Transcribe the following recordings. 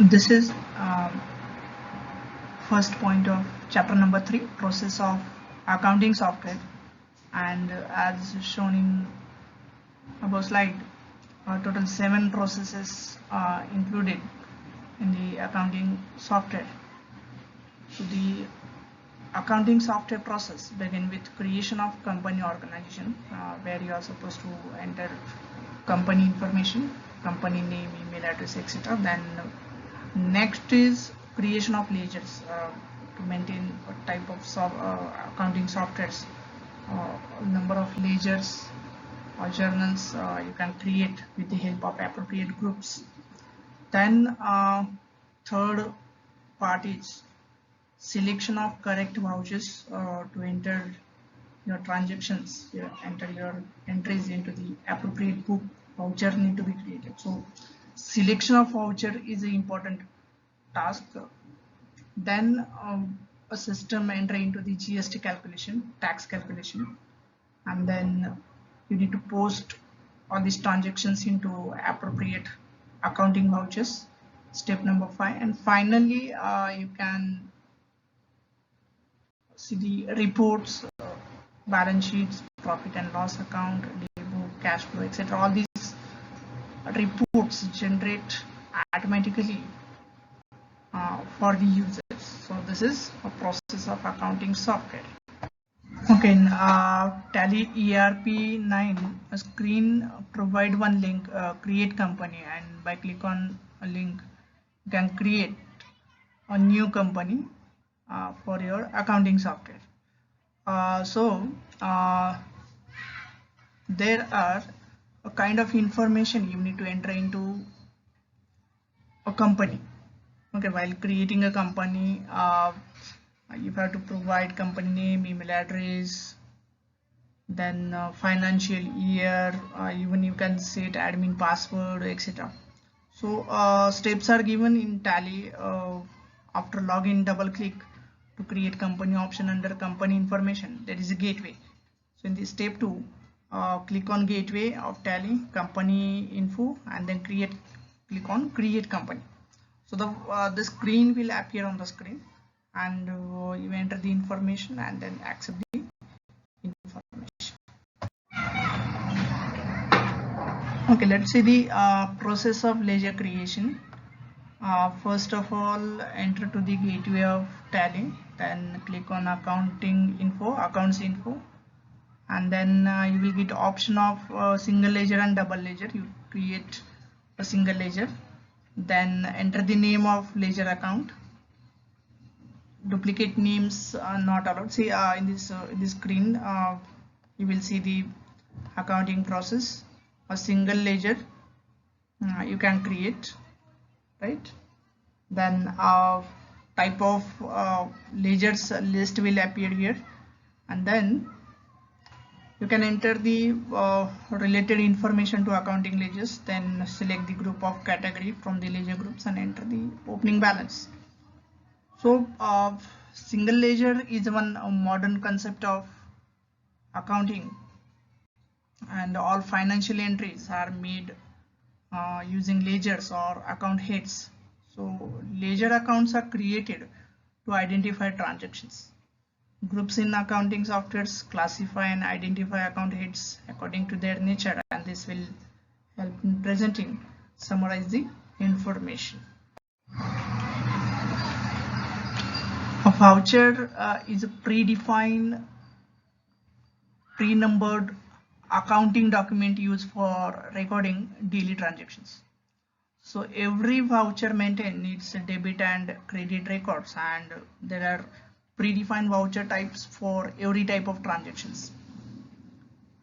This is first point of chapter number 3, process of accounting software, and as shown in above slide, total 7 processes are included in the accounting software. So the accounting software process begin with creation of company organization, where you are supposed to enter company information, company name, email address, etc. Then next is creation of ledgers, to maintain a type of accounting softwares, number of ledgers or journals you can create with the help of appropriate groups. Then third part is selection of correct vouchers to enter your transactions, enter your entries into the appropriate book. Voucher need to be created. So selection of voucher is an important task. Then a system entry into the GST calculation, tax calculation, and then you need to post all these transactions into appropriate accounting vouchers, step number 5. And finally you can see the reports, balance sheets, profit and loss account, debit, cash flow, etc. All these reports generate automatically for the users. So this is a process of accounting software. Okay, in Tally ERP9, a screen provide one link, create company, and by click on a link you can create a new company for your accounting software. There are a kind of information you need to enter into a company. Okay, while creating a company, you have to provide company name, email address, then financial year, even you can set admin password, etc. So steps are given in Tally. After login, double click to create company option under company information. That is a gateway. So in this step 2, click on gateway of Tally company info, and then click on create company. So the screen will appear on the screen, and you enter the information and then accept the information. Okay, let's see the process of ledger creation. First of all, enter to the gateway of Tally, then click on accounting info, accounts info, and then you will get option of single ledger and double ledger. You create a single ledger, then enter the name of ledger account. Duplicate names are not allowed. See in this screen you will see the accounting process. A single ledger you can create, right? Then type of ledgers list will appear here, and then you can enter the related information to accounting ledgers. Then select the group of category from the ledger groups and enter the opening balance. So single ledger is one modern concept of accounting, and all financial entries are made using ledgers or account heads. So ledger accounts are created to identify transactions. Groups in accounting softwares classify and identify account heads according to their nature, and this will help in presenting, summarize the information. A voucher is a predefined, pre-numbered accounting document used for recording daily transactions. So every voucher maintained needs debit and credit records, and there are predefined voucher types for every type of transactions.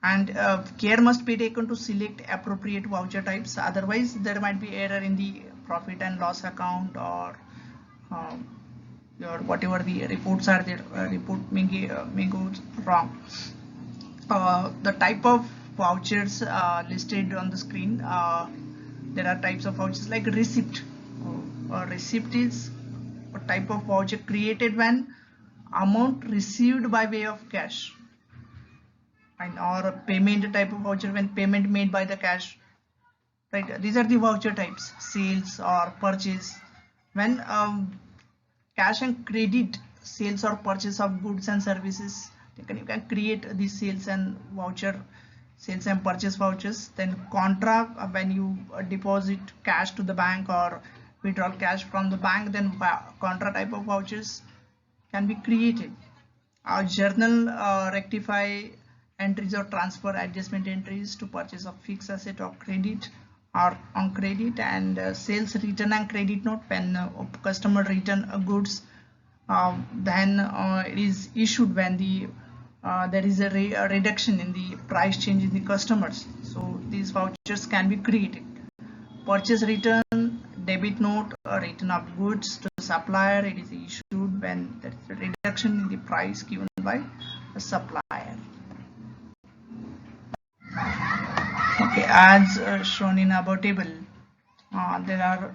And care must be taken to select appropriate voucher types, otherwise there might be error in the profit and loss account, or your whatever the reports are there, report may go wrong. The type of vouchers listed on the screen, there are types of vouchers like receipt. A receipt is a type of voucher created when amount received by way of cash, and or a payment type of voucher when payment made by the cash, right? These are the voucher types: sales or purchase, when cash and credit sales or purchase of goods and services taken, you can create these sales and purchase vouchers. Then contra, when you deposit cash to the bank or withdraw cash from the bank, then contra type of vouchers can be created. Our journal rectify entries or transfer adjustment entries to purchase of fixed asset or credit or on credit. And sales return and credit note, when customer return goods, then it is issued when there is a reduction in the price change in the customers. So these vouchers can be created. Purchase return, debit note, or return of goods to the supplier, it is issued when there is a reduction in the price given by the supplier. Okay, as shown in above table, there are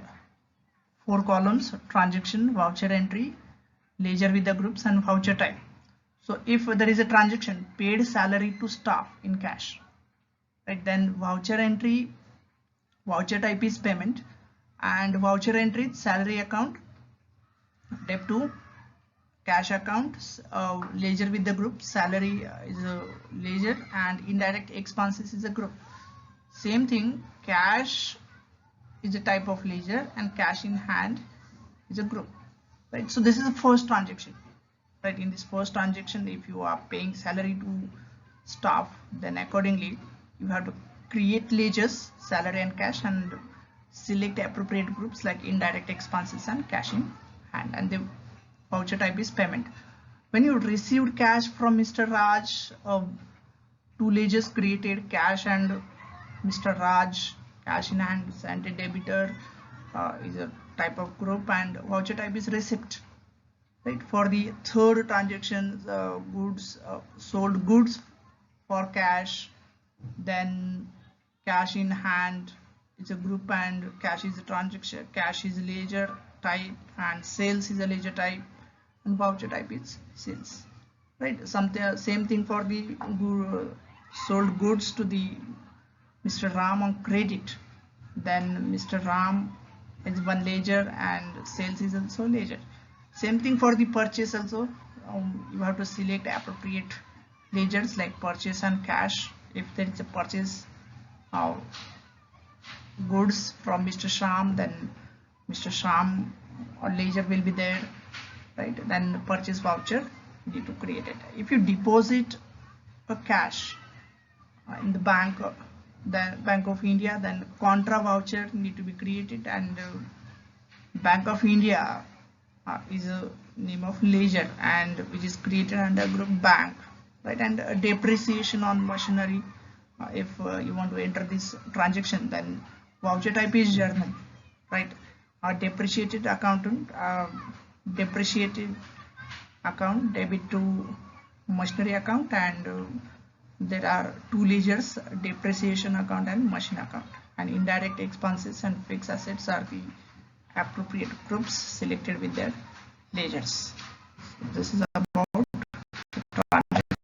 4 columns: transaction, voucher entry, ledger with the groups, and voucher type. So if there is a transaction, paid salary to staff in cash, right, then voucher entry, voucher type is payment, and voucher entry salary account, debit to cash accounts, ledger with the group, salary is a ledger, and indirect expenses is a group. Same thing, cash is a type of ledger and cash in hand is a group, right? So this is the first transaction, right? In this first transaction, if you are paying salary to staff, then accordingly you have to create ledgers, salary and cash, and select appropriate groups like indirect expenses and cash in hand, and the voucher type is payment. When you received cash from Mr. Raj, 2 ledgers created, cash and Mr. Raj, cash in hand, and a debitor is a type of group, and voucher type is receipt, right? For the third transaction, goods sold goods for cash, then cash in hand is a group and cash is a transaction, cash is a ledger type, and sales is a ledger type, and voucher type is sales, right? Same thing for the sold goods to the Mr. Ram on credit, then Mr. Ram is one ledger and sales is also ledger. Same thing for the purchase also, you have to select appropriate ledgers like purchase and cash. If there is a purchase of goods from Mr. Sham, then Mr. Sham or ledger will be there, right? Then purchase voucher you need to create it. If you deposit a cash in the bank, the Bank of India, then contra voucher need to be created, and Bank of India is a name of ledger and which is created under group bank, right? And depreciation on machinery, if you want to enter this transaction, then voucher type is journal, right? Depreciated account debit to machinery account, and there are 2 ledgers, depreciation account and machine account, and indirect expenses and fixed assets are the appropriate groups selected with their ledgers. So this is